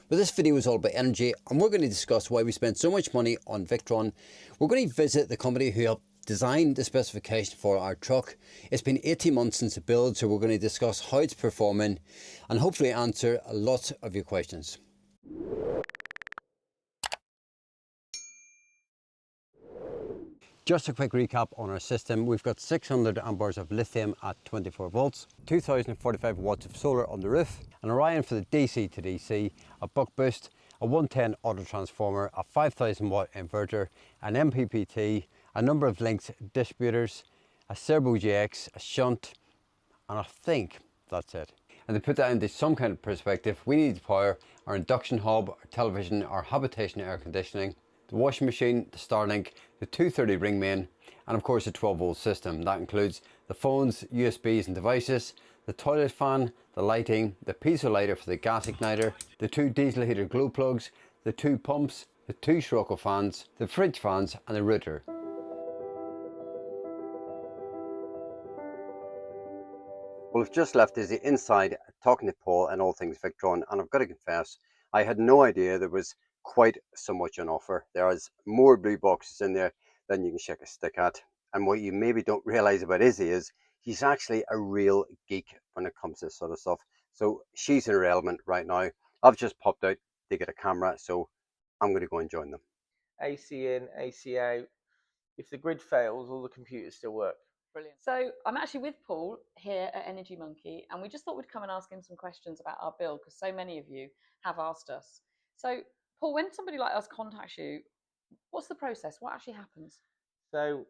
But this video is all about energy, and we're going to discuss why we spend so much money on Victron. We're going to visit the company who helped design the specification for our truck. It's been 18 months since it built, so we're going to discuss how it's performing and hopefully answer a lot of your questions. Just a quick recap on our system. We've got 600 amperes of lithium at 24 volts, 2045 watts of solar on the roof, an Orion for the DC to DC, a buck boost, a 110 autotransformer, a 5000 watt inverter, an MPPT, a number of links distributors, a Cerbo GX, a shunt, and I think that's it. And to put that into some kind of perspective, we need to power our induction hob, our television, our habitation air conditioning, the washing machine, the Starlink, the 230 ring main, and of course a 12 volt system. That includes the phones, USBs and devices, the toilet fan, the lighting, the piezo lighter for the gas igniter, the 2 diesel heater glow plugs, the 2 pumps, the 2 Scirocco fans, the fridge fans and the router. Well, we've just left Izzy inside talking to Paul and all things Victron, and I've got to confess, I had no idea there was quite so much on offer. There is more blue boxes in there than you can shake a stick at. And what you maybe don't realize about Izzy is he's actually a real geek when it comes to this sort of stuff. So she's in her element right now. I've just popped out to get a camera, so I'm going to go and join them. AC in, AC out. If the grid fails, all the computers still work. Brilliant. So I'm actually with Paul here at Energy Monkey, and we just thought we'd come and ask him some questions about our bill because so many of you have asked us. So Paul, when somebody like us contacts you, what's the process? What actually happens? So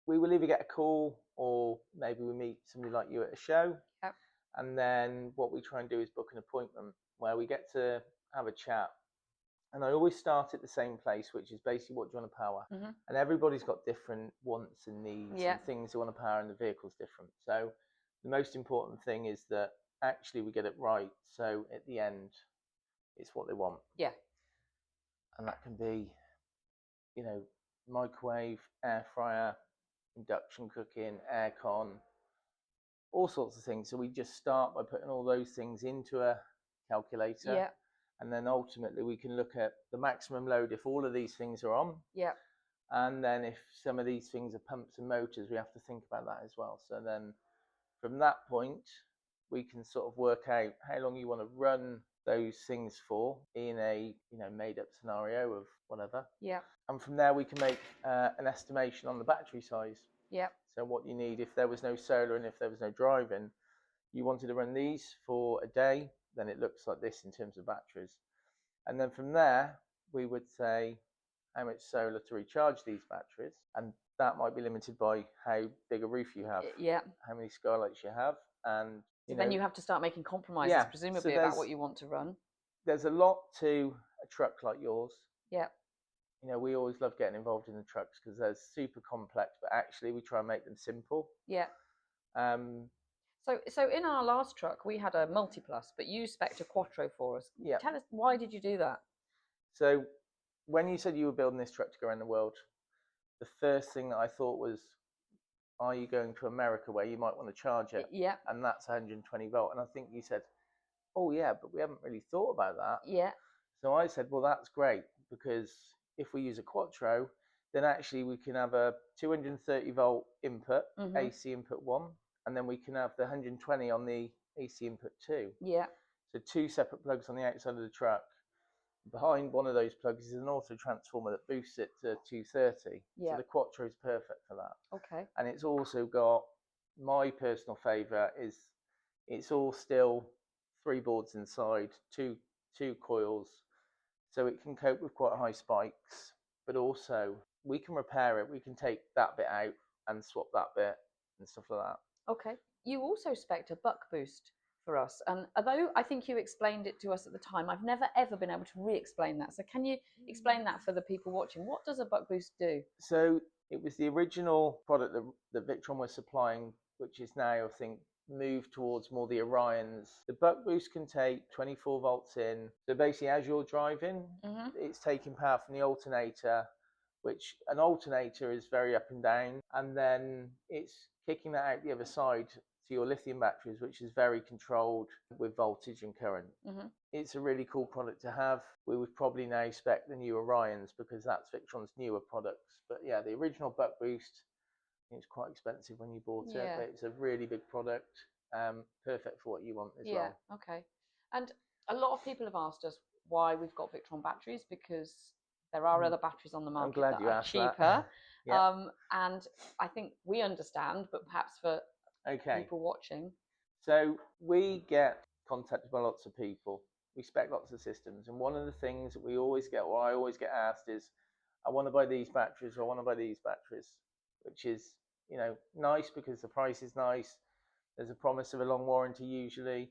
we will either get a call or maybe we meet somebody like you at a show. Yep. And then what we try and do is book an appointment where we get to have a chat. And I always start at the same place, which is basically what do you want to power. Mm-hmm. And everybody's got different wants and needs and things they want to power, and the vehicle's different. So the most important thing is that actually we get it right. So at the end, it's what they want. Yeah. And that can be, you know, microwave, air fryer, induction cooking, aircon, all sorts of things. So we just start by putting all those things into a calculator. Yeah. And then ultimately we can look at the maximum load if all of these things are on. Yeah. And then if some of these things are pumps and motors, we have to think about that as well. So then from that point, we can sort of work out how long you want to run those things for in a made up scenario of whatever. Yeah. And from there we can make an estimation on the battery size. Yeah. So what you need if there was no solar and if there was no driving, you wanted to run these for a day, then it looks like this in terms of batteries. And then from there we would say how much solar to recharge these batteries, and that might be limited by how big a roof you have, how many skylights you have, and then you have to start making compromises, presumably, about what you want to run. There's a lot to a truck like yours. Yeah. We always love getting involved in the trucks because they're super complex, but actually we try and make them simple. Yeah. So in our last truck we had a multi-plus, but you spec'd a Quattro for us. Yeah. Tell us, why did you do that? So when you said you were building this truck to go around the world, the first thing that I thought was, are you going to America where you might want to charge it? Yeah. And that's 120 volt. And I think you said, oh yeah, but we haven't really thought about that. Yeah. So I said, well, that's great, because if we use a Quattro, then actually we can have a 230 volt input, AC input 1, and then we can have the 120 on the AC input 2. Yeah. So 2 separate plugs on the outside of the truck. Behind one of those plugs is an autotransformer that boosts it to 230. Yeah. So the Quattro is perfect for that. Okay. And it's also got, my personal favourite is, it's all still 3 boards inside, two coils, so it can cope with quite high spikes, but also we can repair it. We can take that bit out and swap that bit and stuff like that. Okay. You also spec'd a buck boost for us, and although I think you explained it to us at the time, I've never ever been able to re-explain that. So can you explain that for the people watching? What does a buck boost do? So it was the original product that Victron was supplying, which is now, I think, moved towards more the Orions. The buck boost can take 24 volts in. So basically, as you're driving, it's taking power from the alternator, which an alternator is very up and down, and then it's kicking that out the other side. So to your lithium batteries, which is very controlled with voltage and current. It's a really cool product to have. We would probably now spec the new Orions because that's Victron's newer products. But yeah, the original buck boost, it's quite expensive when you bought it, but it's a really big product, perfect for what you want as well. Okay. And a lot of people have asked us why we've got Victron batteries, because there are other batteries on the market that are cheaper. And I think we understand, but perhaps for people watching. So we get contacted by lots of people. We spec lots of systems, and one of the things that we always get, or I always get asked, is, I want to buy these batteries, or I want to buy these batteries, which is, you know, nice because the price is nice. There's a promise of a long warranty usually.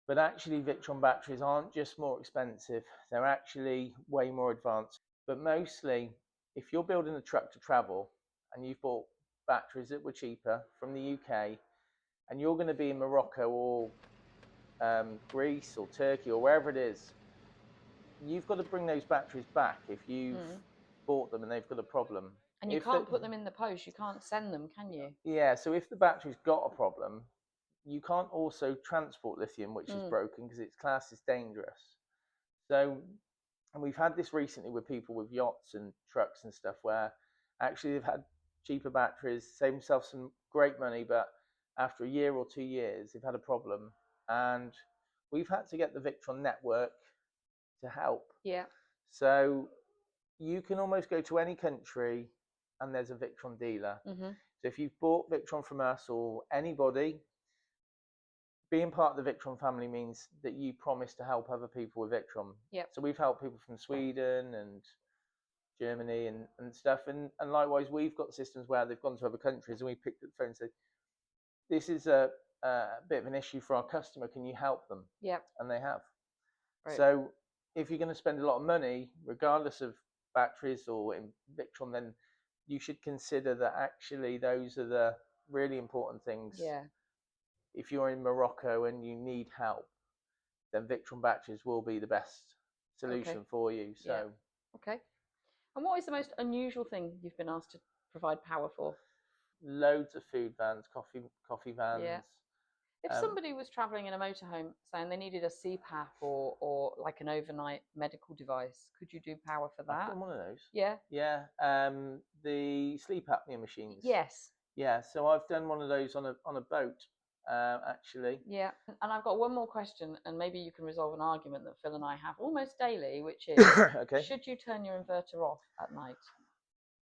But actually, Victron batteries aren't just more expensive, they're actually way more advanced. But mostly, if you're building a truck to travel and you've bought batteries that were cheaper from the UK, and you're going to be in Morocco or Greece or Turkey or wherever it is, you've got to bring those batteries back if you've bought them and they've got a problem. And you can't put them in the post, you can't send them, can you? Yeah, so if the battery's got a problem, you can't also transport lithium, which is broken, because its class is dangerous. So, and we've had this recently with people with yachts and trucks and stuff, where actually they've had cheaper batteries, saved themselves some great money, but after a year or 2 years, they've had a problem. And we've had to get the Victron network to help. Yeah. So you can almost go to any country and there's a Victron dealer. So if you've bought Victron from us or anybody, being part of the Victron family means that you promise to help other people with Victron. So we've helped people from Sweden and Germany and stuff. And likewise, we've got systems where they've gone to other countries and we picked up the phone and said, this is a bit of an issue for our customer. Can you help them? And they have. So if you're going to spend a lot of money, regardless of batteries or in Victron, then you should consider that actually those are the really important things. If you're in Morocco and you need help, then Victron batteries will be the best solution for you. So And what is the most unusual thing you've been asked to provide power for? Loads of food vans, coffee vans. If somebody was travelling in a motorhome saying they needed a CPAP or like an overnight medical device, could you do power for that? I've done one of those. Yeah. The sleep apnea machines. Yes. Yeah, so I've done one of those on a boat, actually. Yeah, and I've got one more question, and maybe you can resolve an argument that Phil and I have almost daily, which is, should you turn your inverter off at night?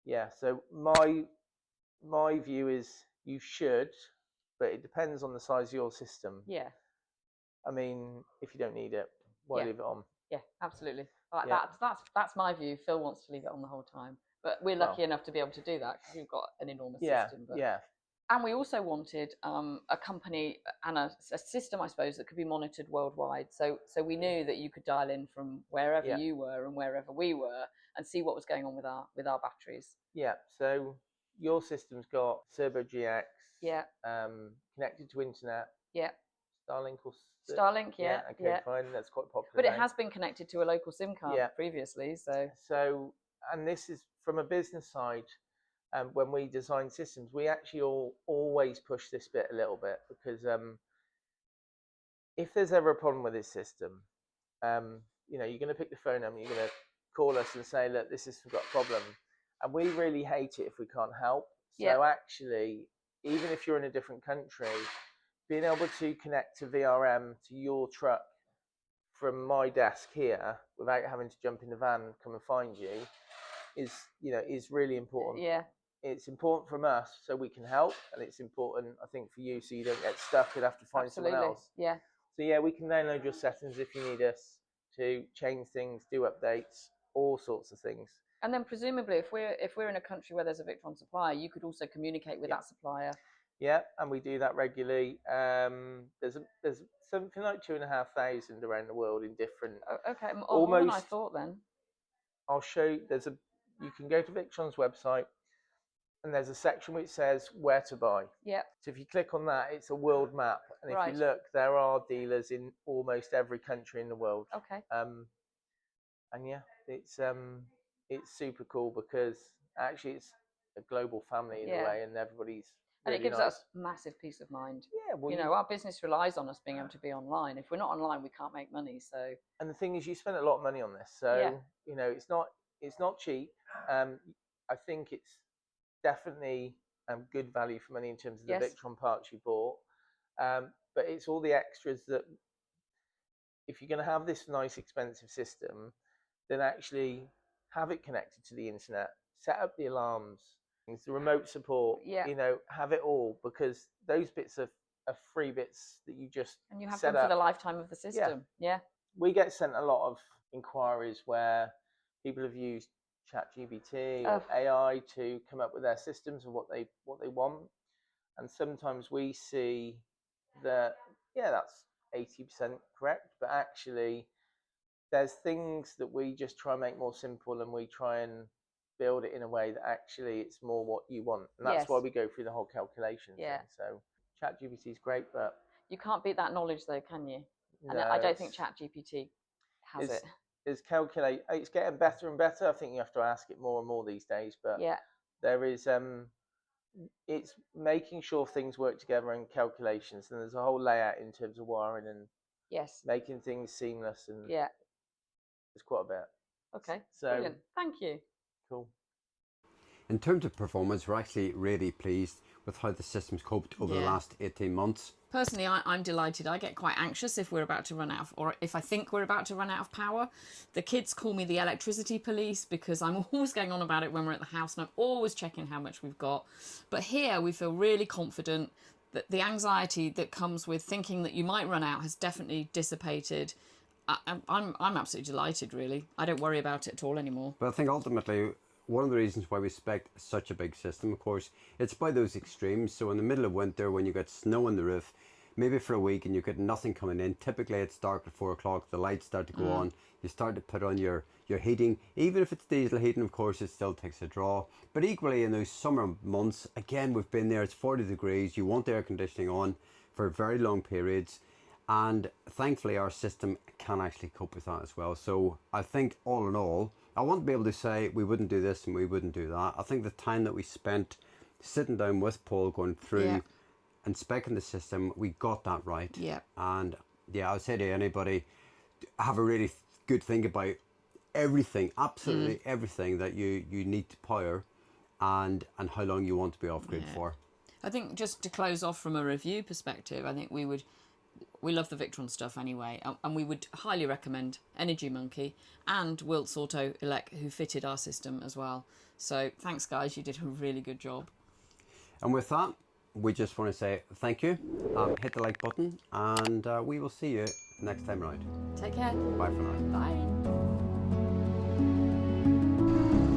Yeah, so my view is you should, but it depends on the size of your system. Yeah. I mean, if you don't need it, why leave it on? Yeah, absolutely. That's my view. Phil wants to leave it on the whole time, but we're lucky enough to be able to do that because we've got an enormous system. And we also wanted a company and a system, I suppose, that could be monitored worldwide. So we knew that you could dial in from wherever you were and wherever we were and see what was going on with our batteries. Yeah. So your system's got Cerbo GX. Yeah. Connected to internet. Yeah. Starlink or Starlink, yeah. Okay, fine. That's quite popular. But it has been connected to a local SIM card previously. So, and this is from a business side. When we design systems, we actually always push this bit a little bit because if there's ever a problem with this system, you're going to pick the phone up and you're going to call us and say, look, this system's got a problem. And we really hate it if we can't help. So actually, even if you're in a different country, being able to connect to VRM to your truck from my desk here without having to jump in the van and come and find you is really important. Yeah. It's important from us so we can help, and it's important, I think, for you so you don't get stuck and have to find someone else. Yeah. So yeah, we can download your settings if you need us to change things, do updates, all sorts of things. And then presumably, if we're in a country where there's a Victron supplier, you could also communicate with that supplier. Yeah, and we do that regularly. There's something like 2,500 around the world in different. Okay, more than I thought then. I'll show you. You can go to Victron's website, and there's a section which says where to buy. Yeah. So if you click on that, it's a world map, and if you look, there are dealers in almost every country in the world. Okay. And yeah, it's super cool because actually it's a global family in a way, and everybody's. And really it gives nice. us massive peace of mind. Yeah, well, you know, our business relies on us being able to be online. If we're not online, we can't make money. So, and the thing is, you spend a lot of money on this, so Yeah. you know it's not cheap. I think it's definitely good value for money in terms of the Yes. Victron parts you bought. But it's all the extras that, if you're going to have this nice expensive system, then actually have it connected to the internet, set up the alarms, the remote support, Yeah. you know, have it all, because those bits are free bits that you just and you have set them for up. the lifetime of the system. Yeah. We get sent a lot of inquiries where people have used ChatGPT or AI to come up with their systems and what they want, and sometimes we see that that's 80% correct, but actually there's things that we just try and make more simple, and we try and build it in a way that actually it's more what you want, and that's Yes. why we go through the whole calculation Yeah. thing. So ChatGPT is great, but You can't beat that knowledge, though, can you? And no, I don't think ChatGPT has it. It's getting better and better. I think you have to ask it more and more these days, but Yeah. there is it's making sure things work together and calculations, and there's a whole layout in terms of wiring and Yes. making things seamless, and Yeah. there's quite a bit. Okay. So Brilliant. Thank you. cool. In terms of performance, we're actually really pleased with how the system's coped over the Yeah. last 18 months. Personally, I'm delighted. I get quite anxious if we're about to run out of, or if I think we're about to run out of power. The kids call me the electricity police because I'm always going on about it when we're at the house, and I'm always checking how much we've got. But here we feel really confident that the anxiety that comes with thinking that you might run out has definitely dissipated. I'm absolutely delighted, really. I don't worry about it at all anymore. But I think ultimately, one of the reasons why we spec such a big system, of course, it's by those extremes. So in the middle of winter, when you get snow on the roof, maybe for a week and you get nothing coming in, typically it's dark at 4 o'clock, the lights start to go on, you start to put on your heating. Even if it's diesel heating, of course, it still takes a draw. But equally in those summer months, again, we've been there, it's 40 degrees, you want the air conditioning on for very long periods. And thankfully our system can actually cope with that as well. So I think all in all, I won't be able to say we wouldn't do this and we wouldn't do that. I think the time that we spent sitting down with Paul, going through and speccing the system, we got that right. Yeah. And yeah, I would say to anybody, have a really good think about everything, absolutely everything that you need to power, and how long you want to be off grid for. I think just to close off from a review perspective, I think we love the Victron stuff anyway, and we would highly recommend Energy Monkey and Wilt's Auto Elect, who fitted our system as well. So thanks guys, you did a really good job. And with that, we just want to say thank you, hit the like button, and we will see you next time round. Take care. Bye for now. Bye.